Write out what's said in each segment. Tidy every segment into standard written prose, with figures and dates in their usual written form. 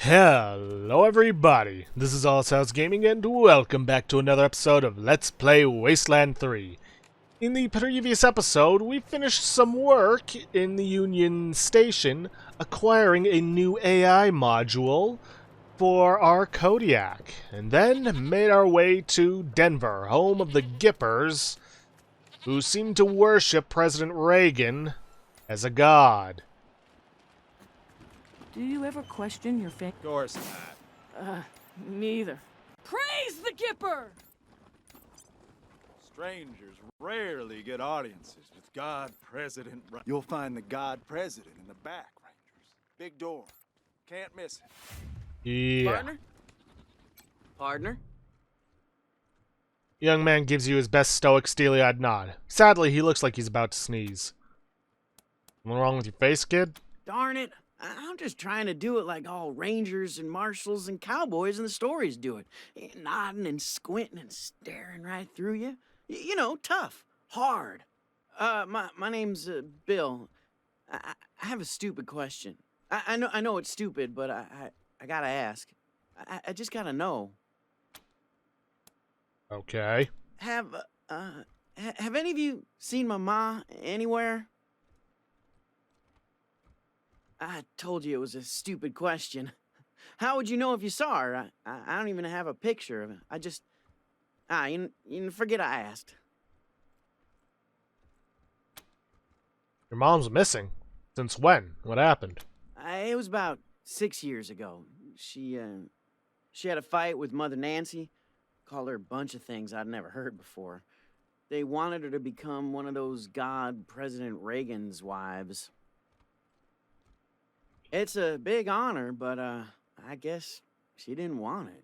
Hello everybody, this is Allshouse Gaming and welcome back to another episode of Let's Play Wasteland 3. In the previous episode, we finished some work in the Union Station, acquiring a new AI module for our Kodiak, and then made our way to Denver, home of the Gippers, who seem to worship President Reagan as a god. Do you ever question your faith? Of course not. Neither. Praise the Gipper! Strangers rarely get audiences with God President. You'll find the God President in the back, Rangers. Big door. Can't miss it. Yeah. Partner? Partner? Young man gives you his best stoic, steely-eyed nod. Sadly, he looks like he's about to sneeze. Something wrong with your face, kid? Darn it. I'm just trying to do it like all rangers and marshals and cowboys in the stories do it. Nodding and squinting and staring right through you. You know, tough, hard. My name's Bill. I have a stupid question. I know it's stupid, but I gotta ask. I just gotta know. Okay. Have any of you seen my ma anywhere? I told you it was a stupid question. How would you know if you saw her? I don't even have a picture of her. I just... you forget I asked. Your mom's missing. Since when? What happened? It was about 6 years ago. She had a fight with Mother Nancy. Called her a bunch of things I'd never heard before. They wanted her to become one of those God President Reagan's wives. It's a big honor, but, I guess she didn't want it.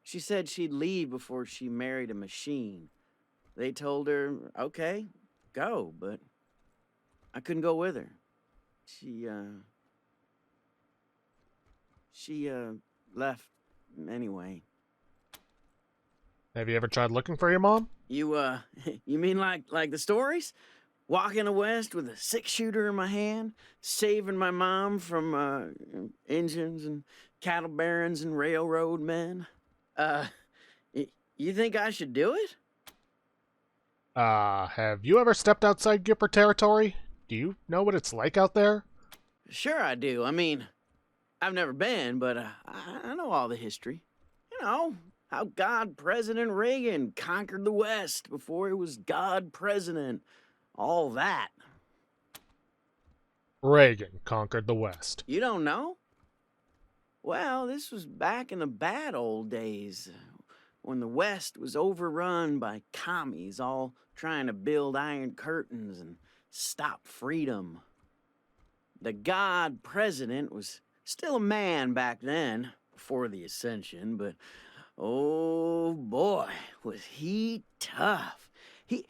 She said she'd leave before she married a machine. They told her, okay, go, but I couldn't go with her. She left anyway. Have you ever tried looking for your mom? You mean like the stories? Walking the West with a 6-shooter in my hand, saving my mom from, engines and cattle barons and railroad men. You think I should do it? Have you ever stepped outside Gipper territory? Do you know what it's like out there? Sure I do. I mean, I've never been, but, I know all the history. You know, how God President Reagan conquered the West before he was God President. All that. Reagan conquered the West. You don't know? Well, this was back in the bad old days, when the West was overrun by commies all trying to build iron curtains and stop freedom. The God President was still a man back then, before the Ascension, but oh boy, was he tough.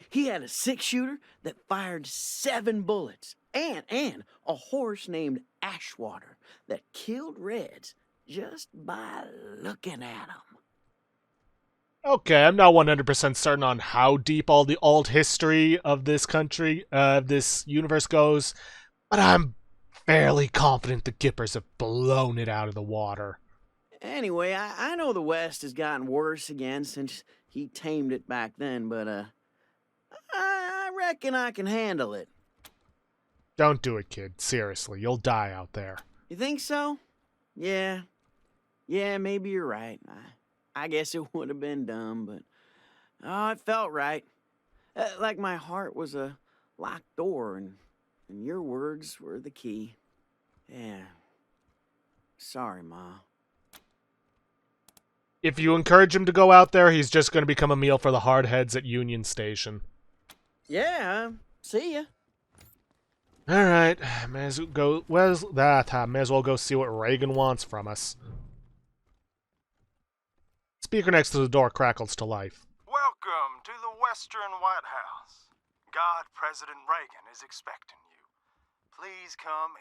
He had a 6-shooter that fired 7 bullets, and a horse named Ashwater that killed Reds just by looking at them. Okay, I'm not 100% certain on how deep all the alt history of this country, this universe goes, but I'm fairly confident the Gippers have blown it out of the water. Anyway, I know the West has gotten worse again since he tamed it back then, but, I reckon I can handle it. Don't do it, kid. Seriously, you'll die out there. You think so? Yeah, maybe you're right. I guess it would have been dumb, but... Oh, it felt right. Like my heart was a locked door, and your words were the key. Yeah. Sorry, Ma. If you encourage him to go out there, he's just going to become a meal for the hardheads at Union Station. Yeah, see ya. Alright, may as well go see what Reagan wants from us. Speaker next to the door crackles to life. Welcome to the Western White House. God President Reagan is expecting you. Please come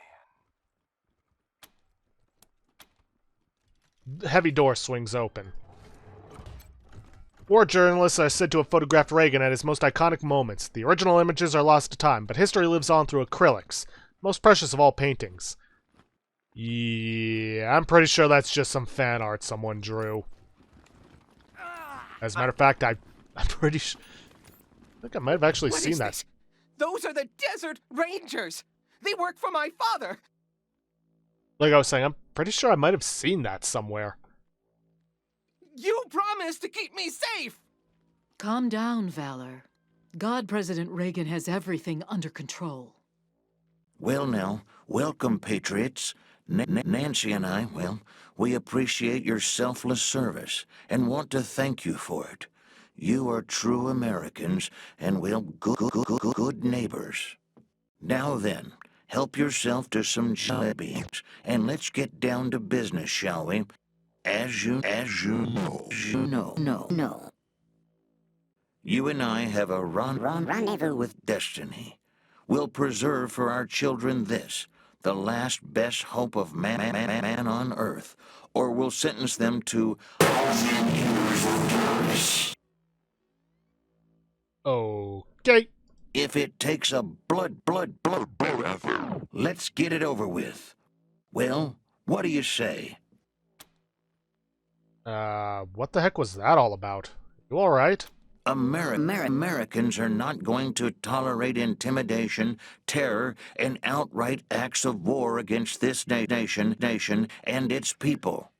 in. The heavy door swings open. War journalists are said to have photographed Reagan at his most iconic moments. The original images are lost to time, but history lives on through acrylics, most precious of all paintings. Yeah, I'm pretty sure that's just some fan art someone drew. As a matter of fact, I'm pretty sure... I think I might have actually What seen is that. this? Those are the Desert Rangers! They work for my father! Like I was saying, I'm pretty sure I might have seen that somewhere. You promised to keep me safe! Calm down, Valor. God President Reagan has everything under control. Well now, welcome, Patriots. Nancy and I, well, we appreciate your selfless service and want to thank you for it. You are true Americans and, well, good neighbors. Now then, help yourself to some jelly beans and let's get down to business, shall we? As you know. You and I have a rendezvous with destiny. We'll preserve for our children this, the last best hope of man on earth, or we'll sentence them to... Okay. If it takes a blood, let's get it over with. Well, what do you say? What the heck was that all about? You alright? Americans are not going to tolerate intimidation, terror, and outright acts of war against this nation and its people.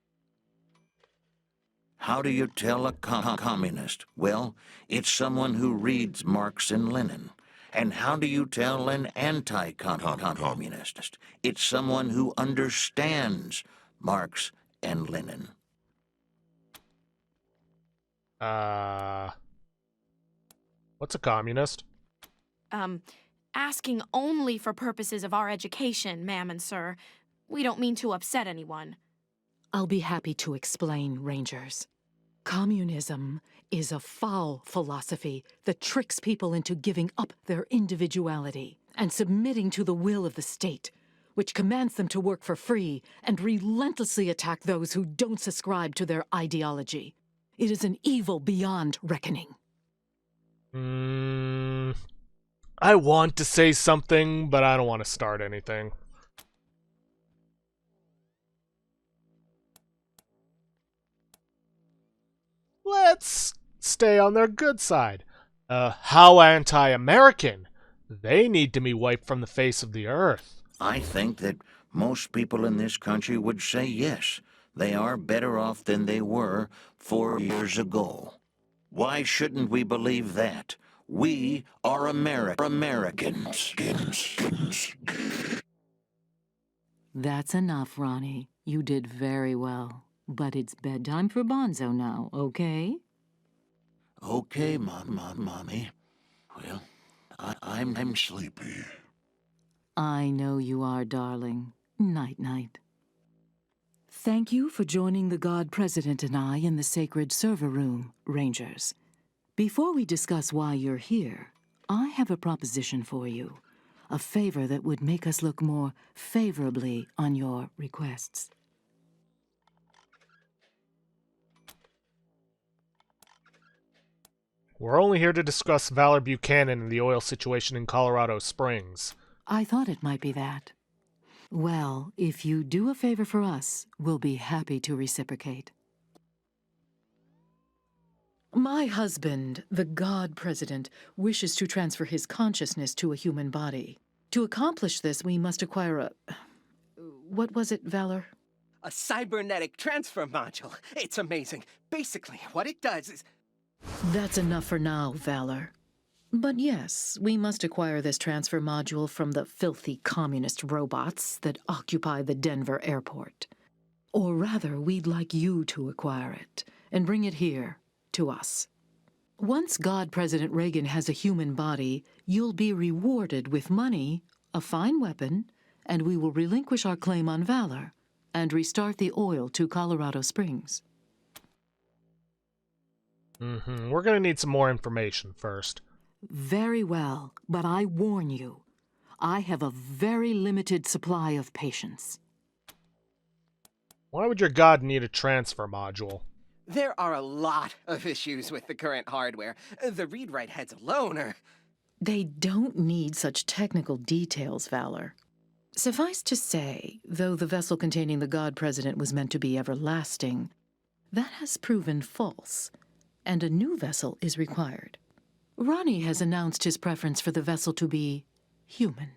How do you tell a communist? Well, it's someone who reads Marx and Lenin. And how do you tell an anti-communist? It's someone who understands Marx and Lenin. What's a communist? Asking only for purposes of our education, ma'am and sir. We don't mean to upset anyone. I'll be happy to explain, Rangers. Communism is a foul philosophy that tricks people into giving up their individuality and submitting to the will of the state, which commands them to work for free and relentlessly attack those who don't subscribe to their ideology. It is an evil beyond reckoning. I want to say something, but I don't want to start anything. Let's stay on their good side. How anti-American. They need to be wiped from the face of the earth. I think that most people in this country would say yes. They are better off than they were 4 years ago. Why shouldn't we believe that? We are Americans. That's enough, Ronnie. You did very well. But it's bedtime for Bonzo now, okay? Okay, Mommy. Well, I'm sleepy. I know you are, darling. Night-night. Thank you for joining the God President and I in the sacred server room, Rangers. Before we discuss why you're here, I have a proposition for you. A favor that would make us look more favorably on your requests. We're only here to discuss Valor Buchanan and the oil situation in Colorado Springs. I thought it might be that. Well, if you do a favor for us, we'll be happy to reciprocate. My husband, the God President, wishes to transfer his consciousness to a human body. To accomplish this, we must acquire a... What was it, Valor? A cybernetic transfer module. It's amazing. Basically, what it does is... That's enough for now, Valor. But yes, we must acquire this transfer module from the filthy communist robots that occupy the Denver airport. Or rather, we'd like you to acquire it and bring it here, to us. Once God President Reagan has a human body, you'll be rewarded with money, a fine weapon, and we will relinquish our claim on Valor and restart the oil to Colorado Springs. We're gonna need some more information first. Very well, but I warn you, I have a very limited supply of patience. Why would your god need a transfer module? There are a lot of issues with the current hardware. The read-write heads alone are... They don't need such technical details, Valor. Suffice to say, though the vessel containing the God President was meant to be everlasting, that has proven false, and a new vessel is required. Ronnie has announced his preference for the vessel to be human.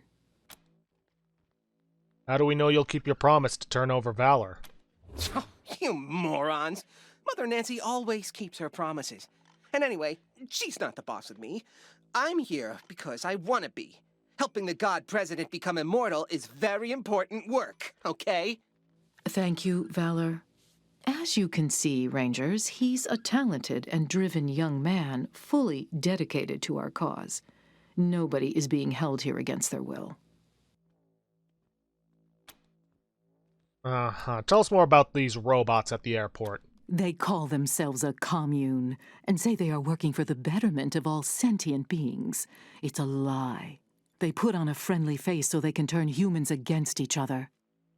How do we know you'll keep your promise to turn over Valor? Oh, you morons. Mother Nancy always keeps her promises. And anyway, she's not the boss of me. I'm here because I want to be. Helping the God President become immortal is very important work, okay? Thank you, Valor. As you can see, Rangers, he's a talented and driven young man, fully dedicated to our cause. Nobody is being held here against their will. Tell us more about these robots at the airport. They call themselves a commune and say they are working for the betterment of all sentient beings. It's a lie. They put on a friendly face so they can turn humans against each other.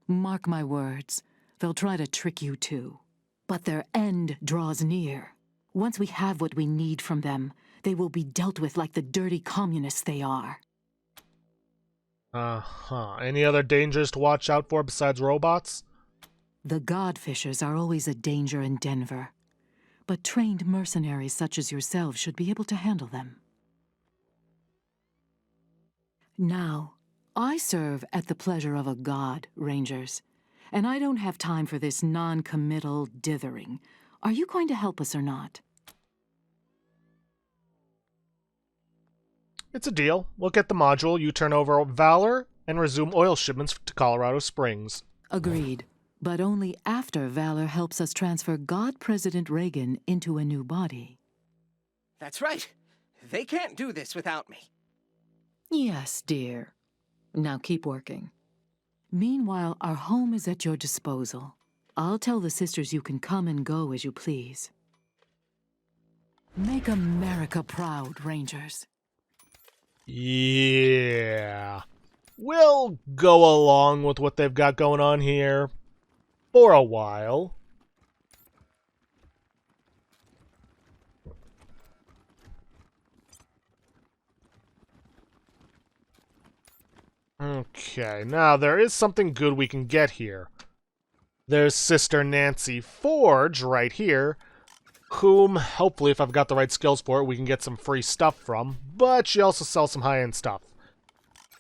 Mark my words, they'll try to trick you too. But their end draws near. Once we have what we need from them, they will be dealt with like the dirty communists they are. Any other dangers to watch out for besides robots? The Godfishers are always a danger in Denver. But trained mercenaries such as yourselves should be able to handle them. Now, I serve at the pleasure of a god, Rangers, and I don't have time for this non-committal dithering. Are you going to help us or not? It's a deal. We'll get the module, you turn over Valor, and resume oil shipments to Colorado Springs. Agreed, but only after Valor helps us transfer God President Reagan into a new body. That's right. They can't do this without me. Yes, dear. Now keep working. Meanwhile, our home is at your disposal. I'll tell the sisters you can come and go as you please. Make America proud, Rangers. Yeah. We'll go along with what they've got going on here for a while. Okay, now there is something good we can get here. There's Sister Nancy Forge right here, whom, hopefully if I've got the right skills for it, we can get some free stuff from, but she also sells some high-end stuff.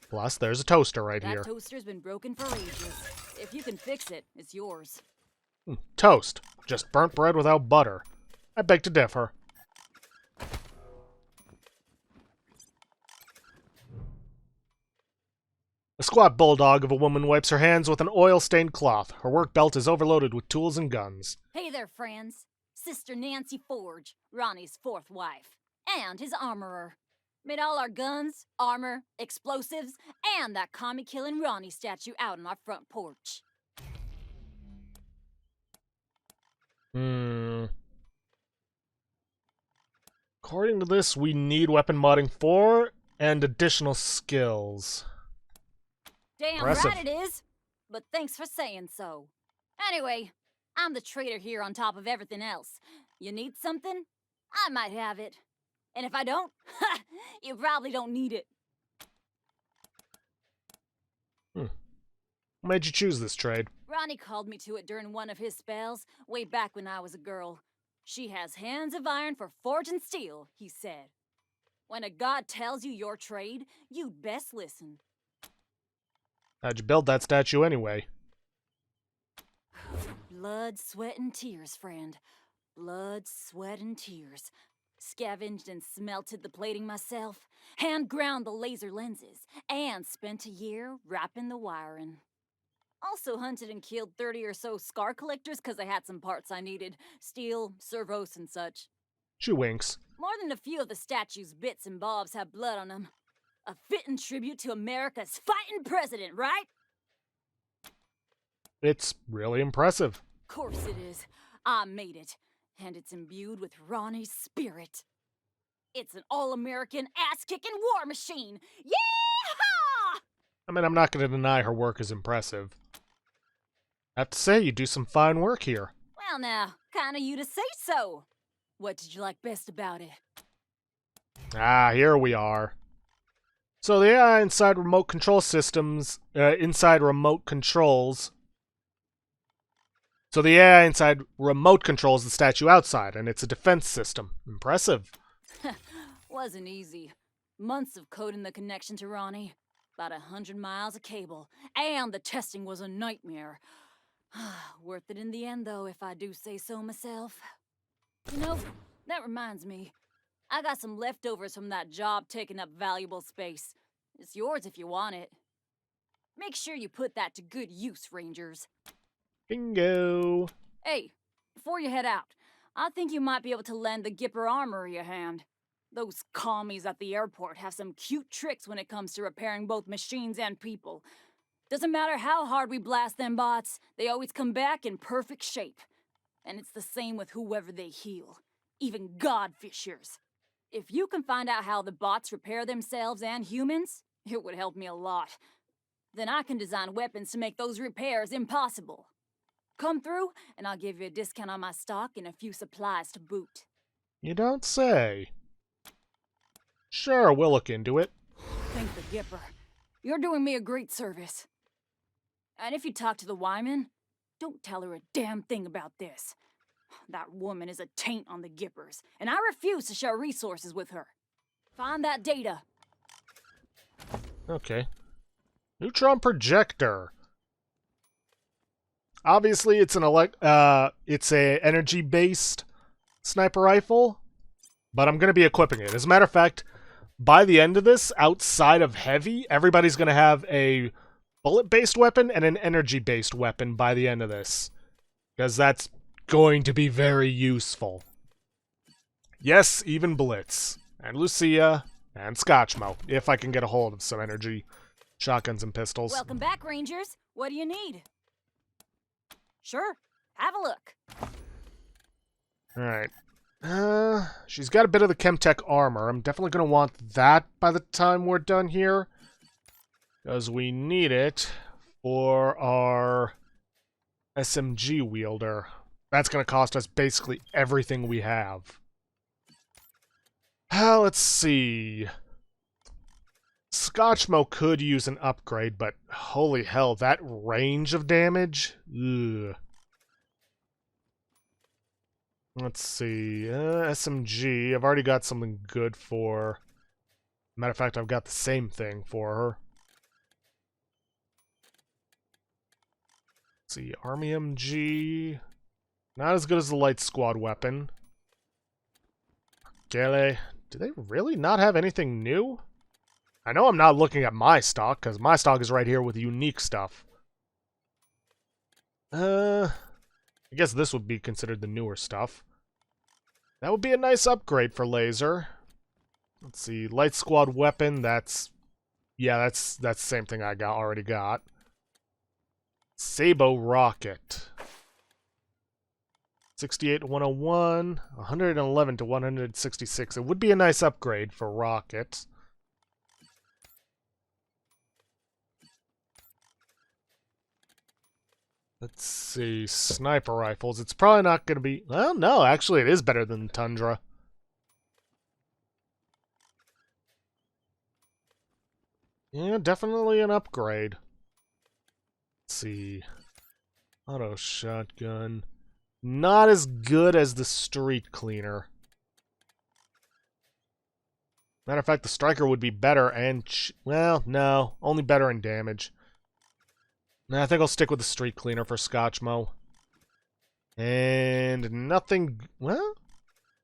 Plus, there's a toaster right here. That toaster's been broken for ages. If you can fix it, it's yours. Toast. Just burnt bread without butter. I beg to differ. A squat bulldog of a woman wipes her hands with an oil-stained cloth. Her work belt is overloaded with tools and guns. Hey there, friends. Sister Nancy Forge, Ronnie's fourth wife, and his armorer. Made all our guns, armor, explosives, and that commie-killing Ronnie statue out on our front porch. According to this, we need weapon modding 4 and additional skills. Damn Impressive. right it is. But thanks for saying so. Anyway, I'm the trader here on top of everything else. You need something? I might have it. And if I don't, you probably don't need it. What made you choose this trade? Ronnie called me to it during one of his spells, way back when I was a girl. She has hands of iron for forging steel, he said. When a god tells you your trade, you'd best listen. How'd you build that statue anyway? Blood, sweat, and tears, friend. Blood, sweat, and tears. Scavenged and smelted the plating myself, hand ground the laser lenses, and spent a year wrapping the wiring. Also hunted and killed 30 or so scar collectors because I had some parts I needed. Steel, servos, and such. She winks. More than a few of the statue's bits and bobs have blood on them. A fitting tribute to America's fighting president, right? It's really impressive. Course it is. I made it. And it's imbued with Ronnie's spirit. It's an all-American, ass-kicking war machine! Yeehaw! I mean, I'm not going to deny her work is impressive. I have to say, you do some fine work here. Well now, kinda you to say so. What did you like best about it? Ah, here we are. So the AI inside remote control systems, inside remote controls. So the AI inside remote controls the statue outside, and it's a defense system. Impressive. Wasn't easy. Months of coding the connection to Ronnie. About 100 miles of cable. And the testing was a nightmare. Worth it in the end, though, if I do say so myself. You know, that reminds me. I got some leftovers from that job taking up valuable space. It's yours if you want it. Make sure you put that to good use, Rangers. Bingo. Hey, before you head out, I think you might be able to lend the Gipper Armory a hand. Those commies at the airport have some cute tricks when it comes to repairing both machines and people. Doesn't matter how hard we blast them bots, they always come back in perfect shape. And it's the same with whoever they heal, even godfishers. If you can find out how the bots repair themselves and humans, it would help me a lot. Then I can design weapons to make those repairs impossible. Come through, and I'll give you a discount on my stock and a few supplies to boot. You don't say. Sure, we'll look into it. Thank the Gipper. You're doing me a great service. And if you talk to the Wyman, don't tell her a damn thing about this. That woman is a taint on the Gippers, and I refuse to share resources with her. Find that data. Okay. Neutron projector. Obviously, it's it's a energy-based sniper rifle, but I'm gonna be equipping it. As a matter of fact, by the end of this, outside of heavy, everybody's gonna have a bullet-based weapon and an energy-based weapon by the end of this, because that's going to be very useful. Yes, even Blitz and Lucia and Scotchmo, if I can get a hold of some energy shotguns and pistols. Welcome back, Rangers. What do you need? Sure, have a look. Alright. She's got a bit of the Chemtech armor. I'm definitely going to want that by the time we're done here, because we need it for our SMG wielder. That's going to cost us basically everything we have. Let's see. Scotchmo could use an upgrade, but holy hell, that range of damage? Ugh. Let's see. SMG. I've already got something good for. Matter of fact, I've got the same thing for her. Let's see. Army MG. Not as good as the light squad weapon. Gele. Do they really not have anything new? I know I'm not looking at my stock, because my stock is right here with unique stuff. I guess this would be considered the newer stuff. That would be a nice upgrade for laser. Let's see, light squad weapon, that's the same thing I already got. Sabo rocket. 68 to 101, 111 to 166. It would be a nice upgrade for rocket. Let's see, sniper rifles. It's probably not going to be... Well, no, actually it is better than the Tundra. Yeah, definitely an upgrade. Let's see. Auto shotgun. Not as good as the street cleaner. Matter of fact, the striker would be better and... well, no. Only better in damage. Nah, I think I'll stick with the street cleaner for Scotchmo. And nothing... Well?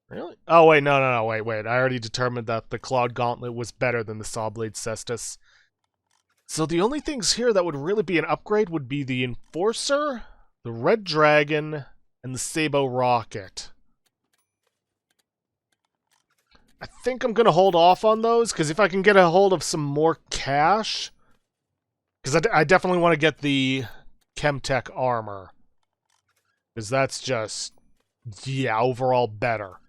Really? Oh, wait, no, wait. I already determined that the Clawed Gauntlet was better than the Sawblade Cestus. So the only things here that would really be an upgrade would be the Enforcer, the Red Dragon, and the Sabo Rocket. I think I'm going to hold off on those, because if I can get a hold of some more cash... Because I definitely want to get the Chemtech armor. Because that's just, yeah, overall better.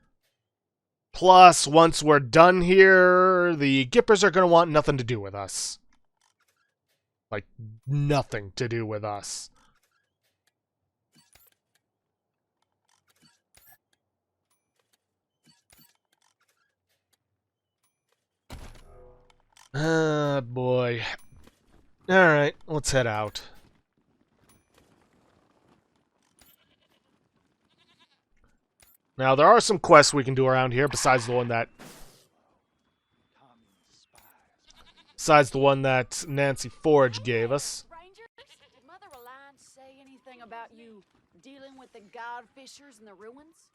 Plus, once we're done here, the Gippers are going to want nothing to do with us. Like, nothing to do with us. boy. Alright, let's head out. Now, there are some quests we can do around here besides the one that... Besides the one that Nancy Forge gave us. Rangers, did Mother Alliance say anything about you dealing with the god fishers in the ruins?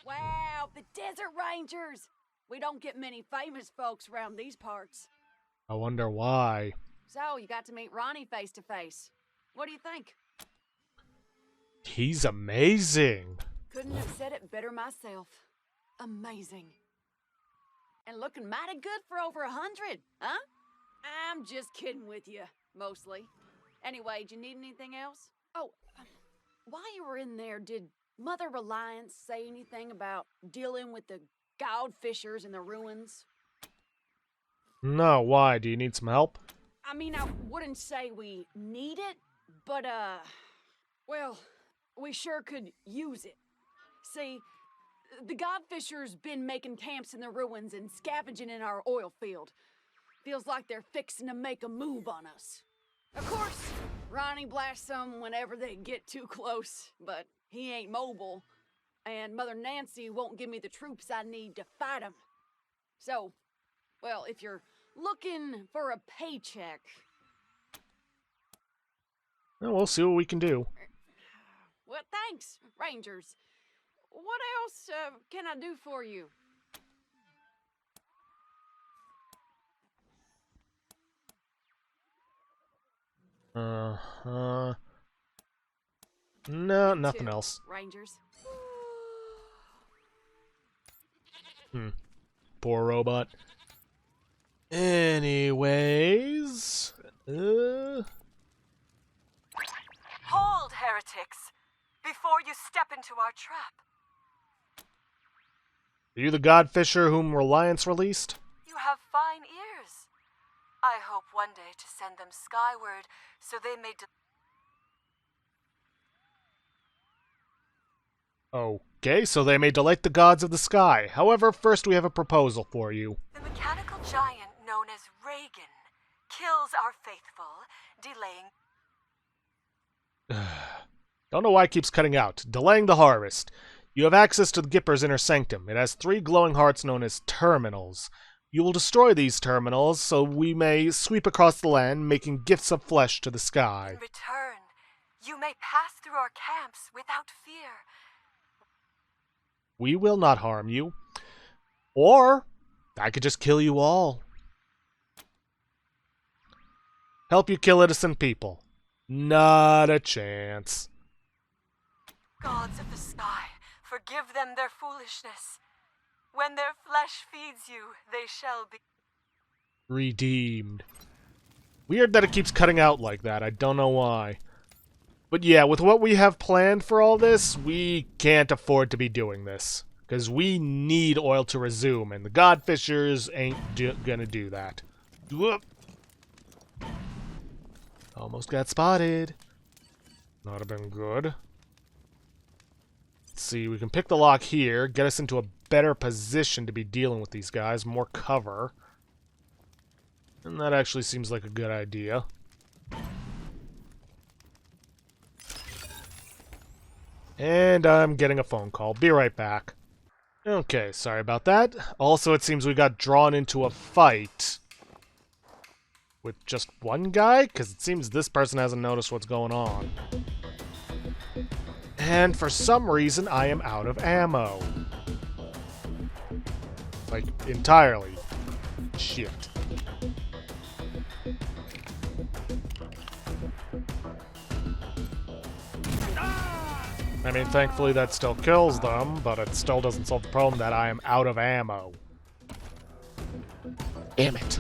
Wow, the Desert Rangers! We don't get many famous folks around these parts. I wonder why. So, you got to meet Ronnie face to face. What do you think? He's amazing. Couldn't have said it better myself. Amazing. And looking mighty good for over 100, huh? I'm just kidding with you, mostly. Anyway, do you need anything else? Oh, while you were in there, did Mother Reliance say anything about dealing with the god fishers in the ruins? No, why? Do you need some help? I mean, I wouldn't say we need it, but, well, we sure could use it. See, the godfishers been making camps in the ruins and scavenging in our oil field. Feels like they're fixing to make a move on us. Of course, Ronnie blasts them whenever they get too close, but he ain't mobile, and Mother Nancy won't give me the troops I need to fight them. So, well, if you're looking for a paycheck... Well, we'll see what we can do. Well, thanks, Rangers. What else can I do for you? No, nothing else. Rangers. Poor robot. Anyways... Hold, heretics, before you step into our trap. Are you the godfisher whom Reliance released? You have fine ears. I hope one day to send them skyward so they may... Okay, so they may delight the gods of the sky. However, first we have a proposal for you. The mechanical giant known as Reagan kills our faithful, delaying... Don't know why it keeps cutting out. Delaying the harvest. You have access to the Gippers' inner sanctum. It has 3 glowing hearts known as terminals. You will destroy these terminals so we may sweep across the land, making gifts of flesh to the sky. In return, you may pass through our camps without fear. We will not harm you. Or, I could just kill you all. Help you kill innocent people. Not a chance. Gods of the sky, forgive them their foolishness. When their flesh feeds you, they shall be redeemed. Weird that it keeps cutting out like that. I don't know why. But yeah, with what we have planned for all this, we can't afford to be doing this. Because we need oil to resume, and the godfishers ain't gonna do that. Whoop. Almost got spotted. Not have been good. Let's see, we can pick the lock here, get us into a better position to be dealing with these guys, more cover. And that actually seems like a good idea. And I'm getting a phone call. Be right back. Okay, sorry about that. Also, it seems we got drawn into a fight with just one guy, because it seems this person hasn't noticed what's going on. And for some reason, I am out of ammo. Like, entirely. Shit. I mean, thankfully that still kills them, but it still doesn't solve the problem that I am out of ammo. Damn it.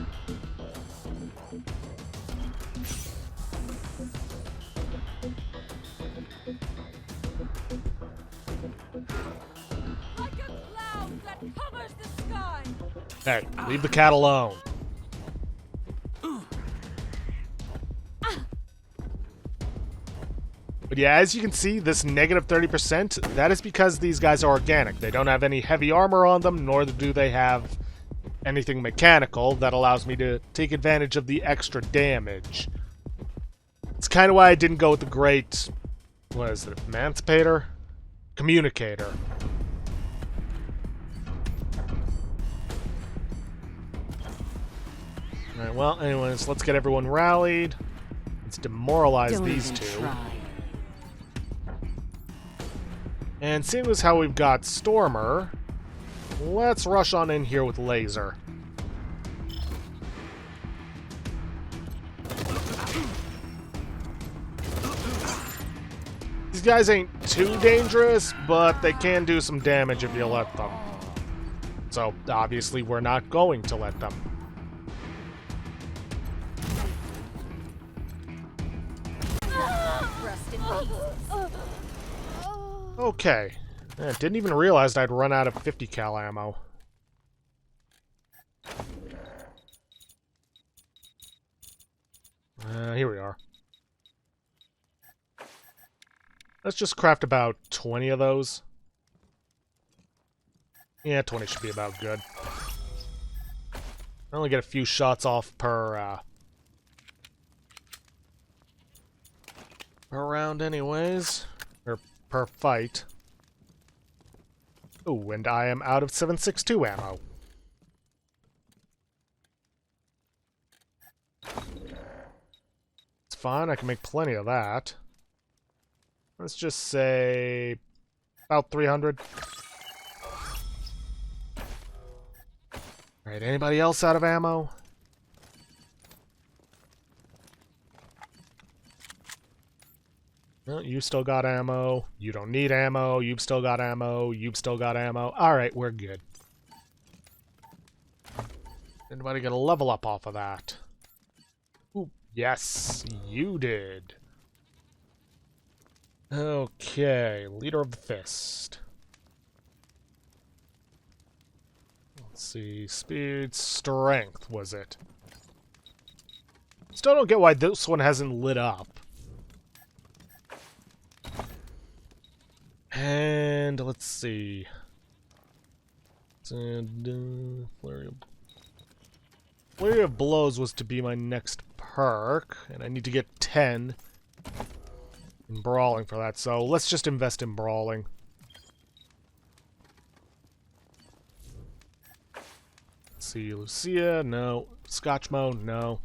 Like a cloud that covers the sky. Hey, leave the cat alone. But yeah, as you can see, this negative 30%, that is because these guys are organic. They don't have any heavy armor on them, nor do they have anything mechanical that allows me to take advantage of the extra damage. It's kind of why I didn't go with the great... what is it? Emancipator? Communicator. Alright, well, anyways, let's get everyone rallied. Let's demoralize these two. And seeing as how we've got Stormer, let's rush on in here with Laser. These guys ain't too dangerous, but they can do some damage if you let them. So, obviously, we're not going to let them. Okay. I didn't even realize I'd run out of 50 cal ammo. Here we are. Let's just craft about 20 of those. Yeah, 20 should be about good. I only get a few shots off per round anyways. Or per fight. Ooh, and I am out of 7.62 ammo. It's fine, I can make plenty of that. Let's just say about 300. Alright, anybody else out of ammo? No, you still got ammo. You don't need ammo. You've still got ammo. You've still got ammo. Alright, we're good. Anybody get a level up off of that? Ooh, yes, you did. Okay, Leader of the Fist. Let's see, speed, strength, was it? Still don't get why this one hasn't lit up. And let's see. Flurry of Blows was to be my next perk, and I need to get 10 in Brawling for that, so let's just invest in Brawling. Let's see, Lucia, no. Scotchmo, no.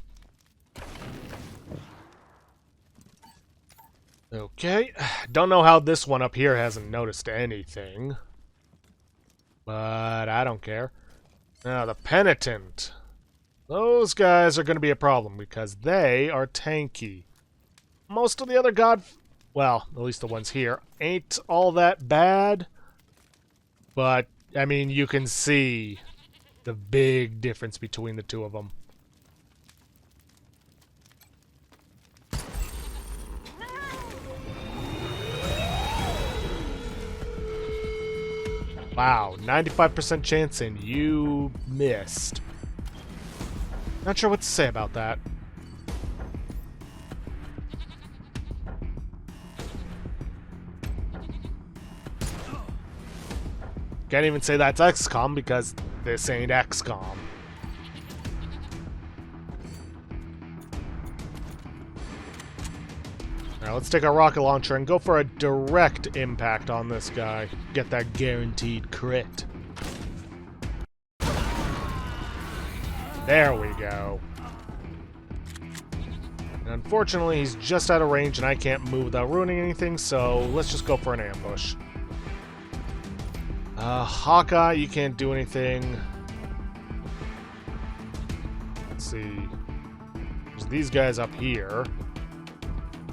Okay, don't know how this one up here hasn't noticed anything. But I don't care. Now, the Penitent. Those guys are going to be a problem because they are tanky. Most of the other well, at least the ones here, ain't all that bad. But, I mean, you can see the big difference between the two of them. Wow, 95% chance and you missed. Not sure what to say about that. Can't even say that's XCOM because this ain't XCOM. Alright, let's take our rocket launcher and go for a direct impact on this guy. Get that guaranteed crit. There we go. And unfortunately, he's just out of range and I can't move without ruining anything, so let's just go for an ambush. Hawkeye, you can't do anything. Let's see. There's these guys up here.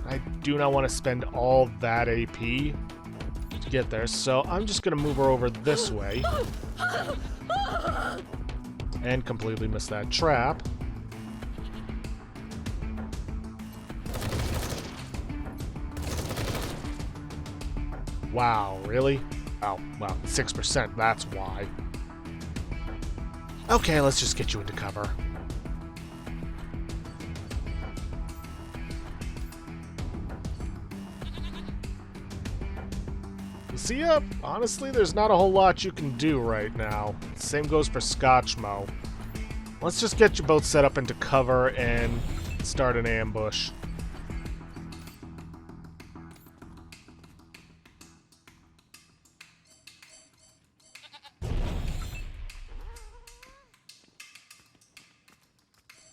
I do not want to spend all that AP to get there, so I'm just going to move her over this way. And completely miss that trap. Wow, really? Oh, well, 6%, that's why. Okay, let's just get you into cover. See ya? Honestly, there's not a whole lot you can do right now. Same goes for Scotchmo. Let's just get you both set up into cover and start an ambush.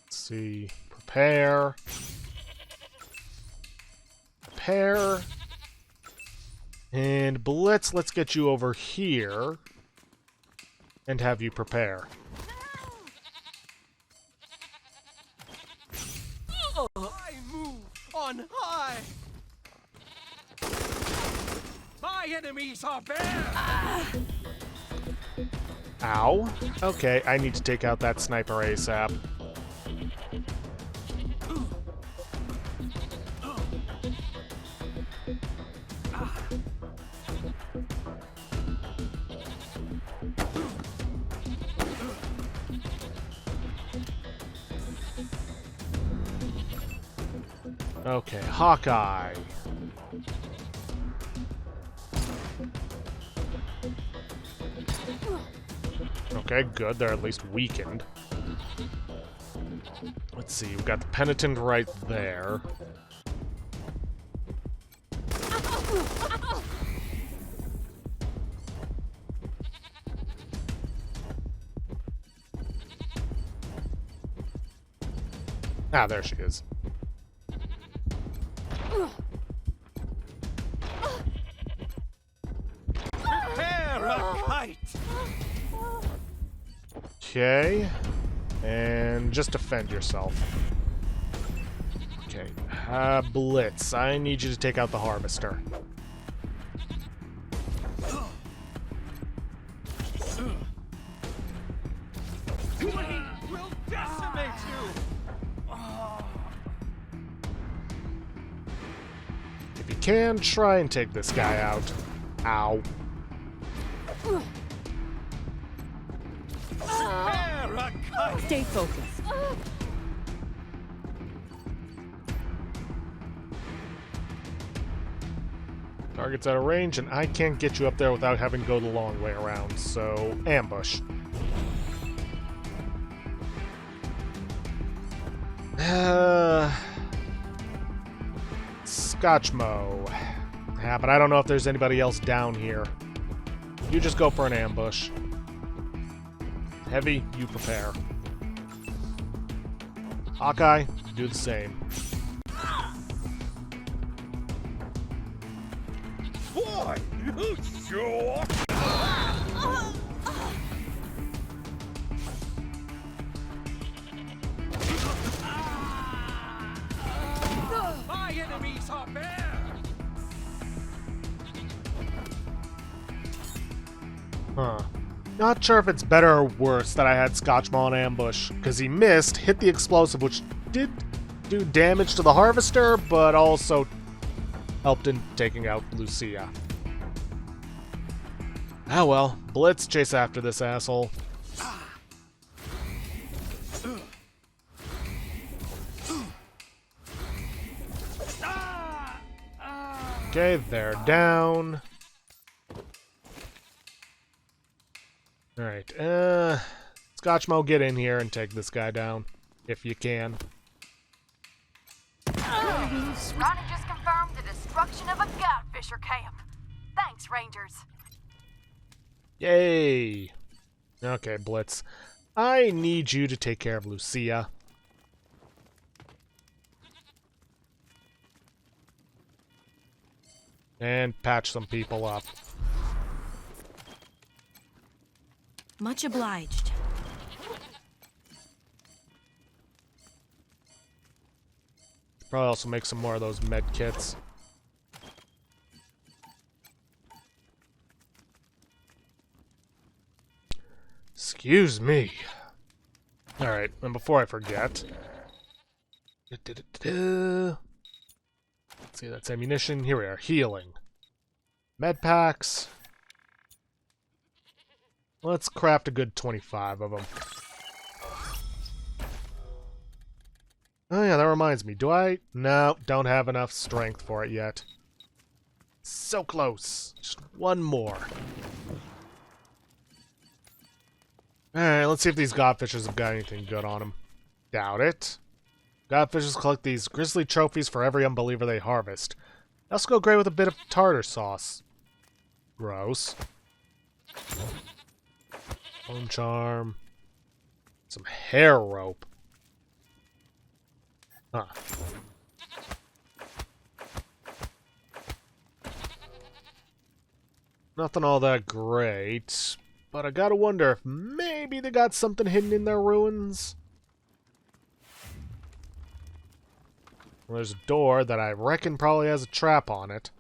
Let's see. Prepare. Prepare. And Blitz, let's get you over here and have you prepare. I move on high. My enemies are bare. Ow. Okay, I need to take out that sniper ASAP. Okay, Hawkeye. Okay, good. They're at least weakened. Let's see. We've got the Penitent right there. Ah, there she is. Prepare a kite! Okay. And just defend yourself. Okay. Blitz. I need you to take out the Harvester. We'll decimate you! If you can, try and take this guy out. Ow. Prepare a kite! Stay focused. Target's out of range, and I can't get you up there without having to go the long way around, so ambush. Scotchmo. Yeah, but I don't know if there's anybody else down here. You just go for an ambush. Heavy, you prepare. Hawkeye, do the same. Boy, you sure? My enemies are bare! Huh. Not sure if it's better or worse that I had Scotchmo on ambush, because he missed, hit the explosive, which did do damage to the Harvester, but also helped in taking out Lucia. Ah well, Blitz, chase after this asshole. Okay, they're down. Alright, Scotchmo, get in here and take this guy down, if you can. Ronnie just confirmed the destruction of a Godfisher camp. Thanks, Rangers. Yay! Okay, Blitz. I need you to take care of Lucia. And patch some people up. Much obliged. Probably also make some more of those med kits. Excuse me. Alright, and before I forget... Let's see, that's ammunition. Here we are, healing. Med packs. Let's craft a good 25 of them. Oh yeah, that reminds me. Do I? No, don't have enough strength for it yet. So close. Just one more. Alright, let's see if these godfishers have got anything good on them. Doubt it. Godfishers collect these grisly trophies for every unbeliever they harvest. They also go great with a bit of tartar sauce. Gross. Bone charm. Some hair rope. Huh. Nothing all that great, but I gotta wonder if maybe they got something hidden in their ruins. Well, there's a door that I reckon probably has a trap on it.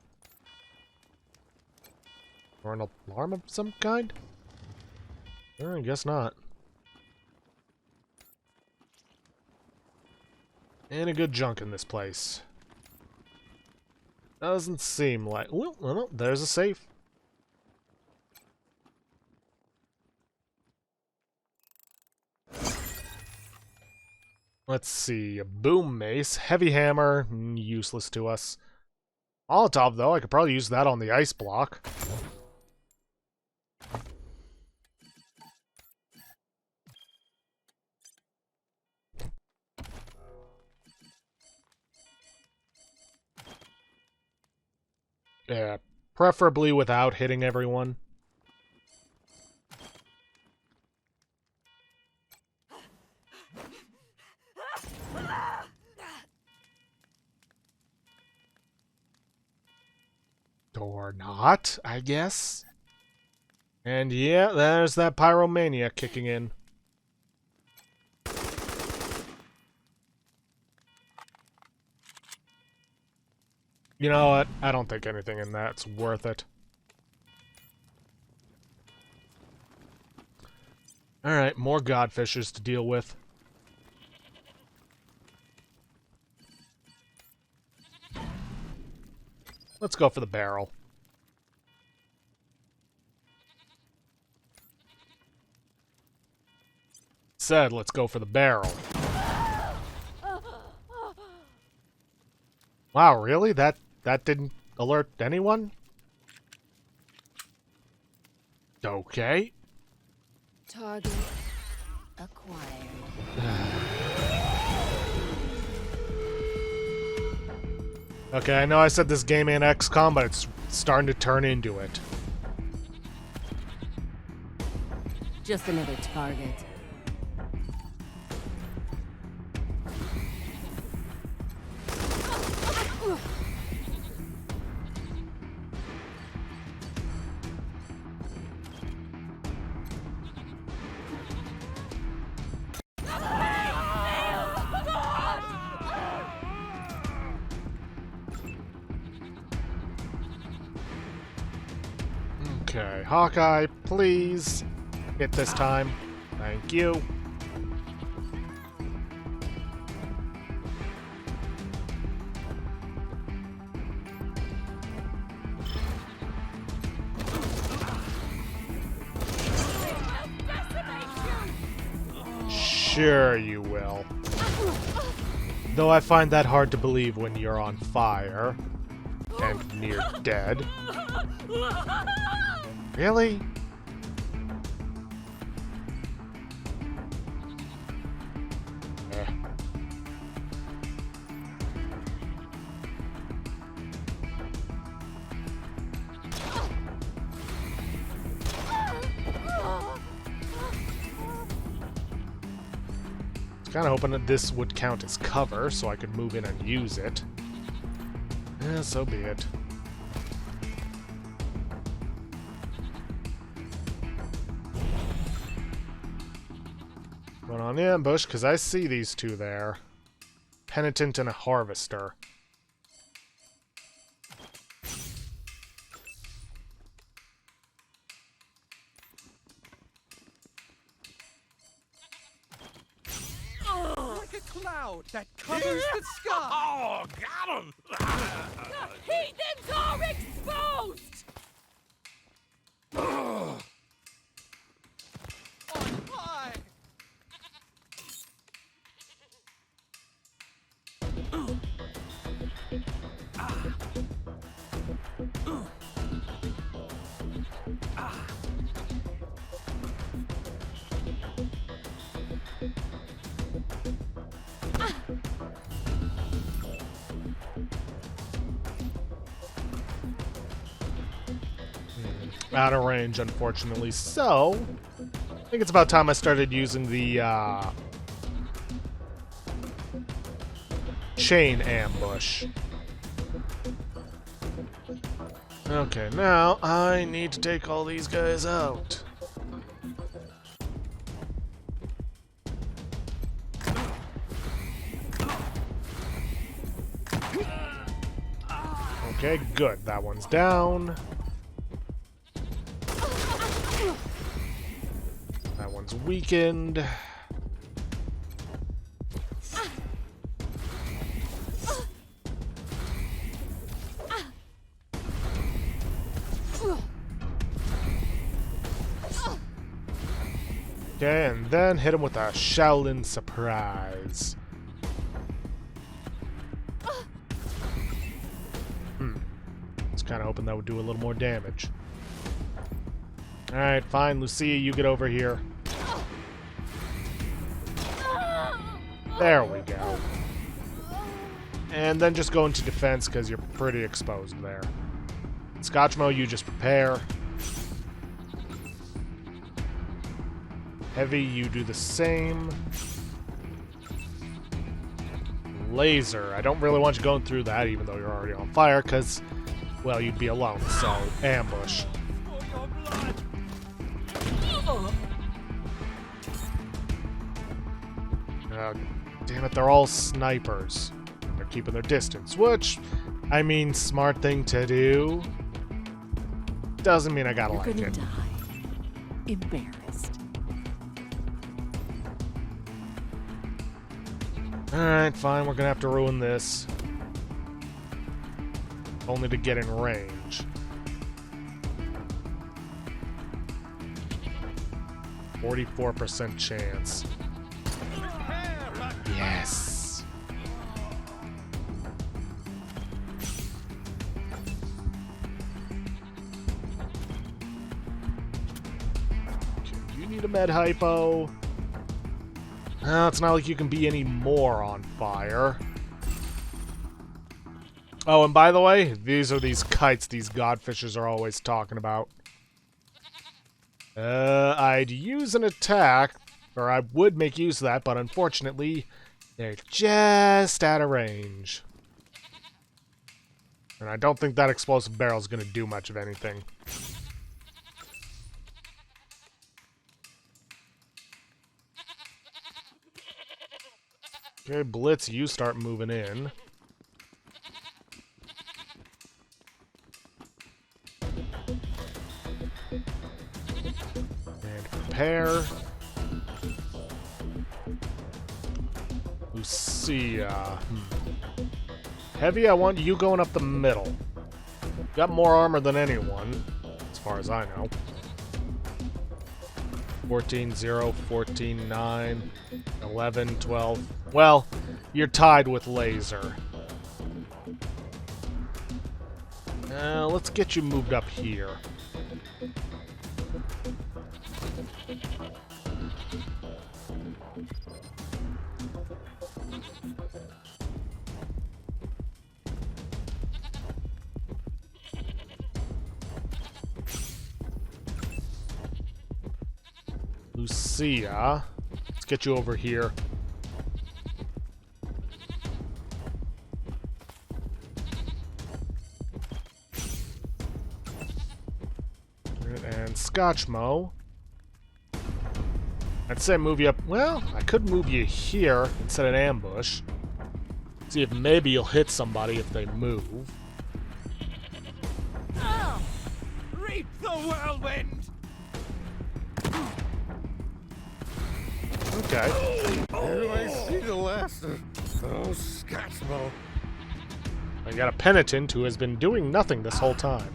Or an alarm of some kind? I guess not. Any good junk in this place? Doesn't seem like... Well, there's a safe. Let's see, a boom mace, heavy hammer, useless to us. Molotov, though, I could probably use that on the ice block. Yeah, preferably without hitting everyone. Or not, I guess. And yeah, there's that pyromania kicking in. You know what? I don't think anything in that's worth it. Alright, more godfishers to deal with. Let's go for the barrel. Said, let's go for the barrel. Wow, really? That didn't alert anyone? Okay. Target acquired. Okay, I know I said this game ain't XCOM, but it's starting to turn into it. Just another target. Okay, Hawkeye, please hit this time. Thank you. Sure you will. Though I find that hard to believe when you're on fire and near dead. Really? Eh. I was kind of hoping that this would count as cover, so I could move in and use it. Eh, so be it. Going on the ambush, because I see these two there. Penitent and a Harvester. Like a cloud that covers the sky. Oh, got him! The heathens are exposed! On high. out of range, unfortunately. So, I think it's about time I started using the chain ambush. Okay, now I need to take all these guys out. Okay, good. That one's down. That one's weakened. Okay, and then hit him with a Shaolin surprise. Was kind of hoping that would do a little more damage. Alright, fine, Lucia, you get over here. There we go. And then just go into defense because you're pretty exposed there. Scotchmo, you just prepare. Heavy, you do the same. Laser, I don't really want you going through that even though you're already on fire because, well, you'd be alone, so ambush. Damn it, they're all snipers. They're keeping their distance, which, I mean, smart thing to do. Doesn't mean I gotta like it. You're gonna die. Embarrassed. Alright, fine, we're gonna have to ruin this. Only to get in range. 44% chance. Yes. Okay, you need a med hypo. It's not like you can be any more on fire. Oh, and by the way, these are these kites these godfishers are always talking about. I'd use an attack, or I would make use of that, but unfortunately, they're just out of range. And I don't think that explosive barrel is going to do much of anything. Okay, Blitz, you start moving in. And prepare. Lucia. Heavy, I want you going up the middle. Got more armor than anyone, as far as I know. 14-0, 14-9, 11, 12. Well, you're tied with Laser. Let's get you moved up here. Lucia, let's get you over here. And Scotchmo. I'd say move you up. Well, I could move you here instead of ambush. See if maybe you'll hit somebody if they move. Oh, reap the whirlwind! Okay. Do I see the last of Scotchmo? I got a penitent who has been doing nothing this whole time.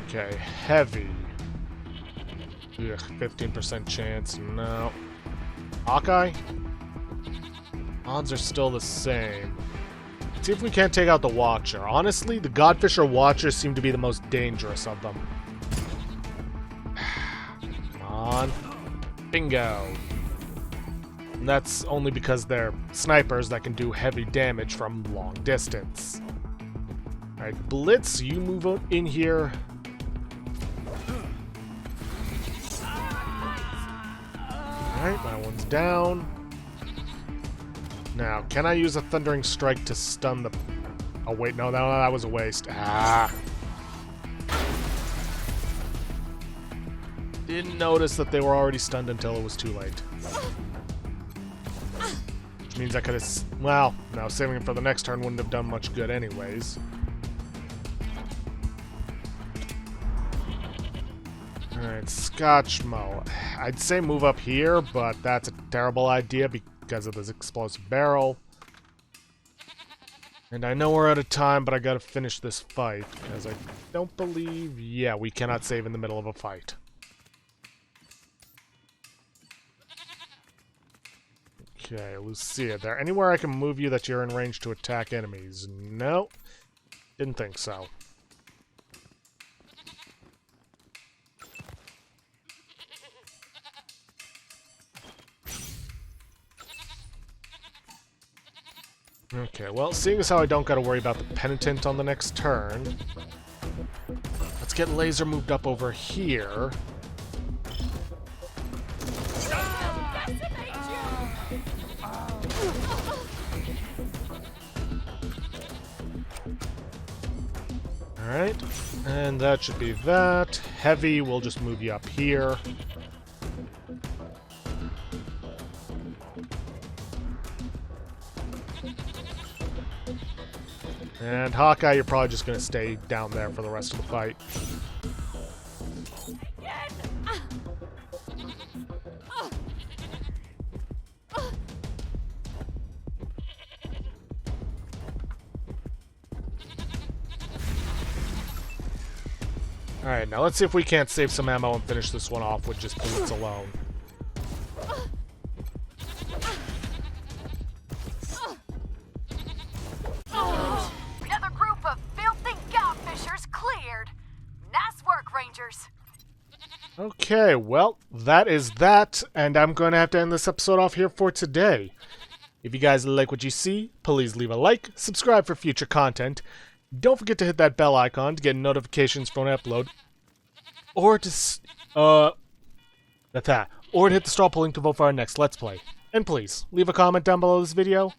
Okay, heavy. Ugh, 15% chance. No. Hawkeye? Odds are still the same. See if we can't take out the Watcher. Honestly, the Godfisher Watchers seem to be the most dangerous of them. Come on. Bingo. And that's only because they're snipers that can do heavy damage from long distance. Alright, Blitz, you move in here. Alright, that one's down. Now, can I use a Thundering Strike to stun the... Oh, wait, no, that was a waste. Ah! Didn't notice that they were already stunned until it was too late. Which means I could have... Well, no, saving it for the next turn wouldn't have done much good anyways. Alright, Scotchmo. I'd say move up here, but that's a terrible idea because of this explosive barrel. And I know we're out of time, but I gotta finish this fight, because I don't believe... Yeah, we cannot save in the middle of a fight. Okay, Lucia, there anywhere I can move you that you're in range to attack enemies? No, didn't think so. Okay, well, seeing as how I don't gotta worry about the Penitent on the next turn, let's get Laser moved up over here. Alright, and that should be that. Heavy, we'll just move you up here. And Hawkeye, you're probably just going to stay down there for the rest of the fight. Alright, now let's see if we can't save some ammo and finish this one off with just bullets alone. Another group of filthy godfishers cleared. Nice work, Rangers. Okay, well, that is that, and I'm going to have to end this episode off here for today. If you guys like what you see, please leave a like, subscribe for future content. Don't forget to hit that bell icon to get notifications for an upload. Or to, or to hit the straw poll link to vote for our next Let's Play. And please, leave a comment down below this video.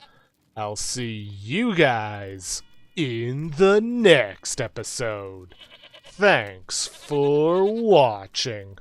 I'll see you guys in the next episode. Thanks for watching.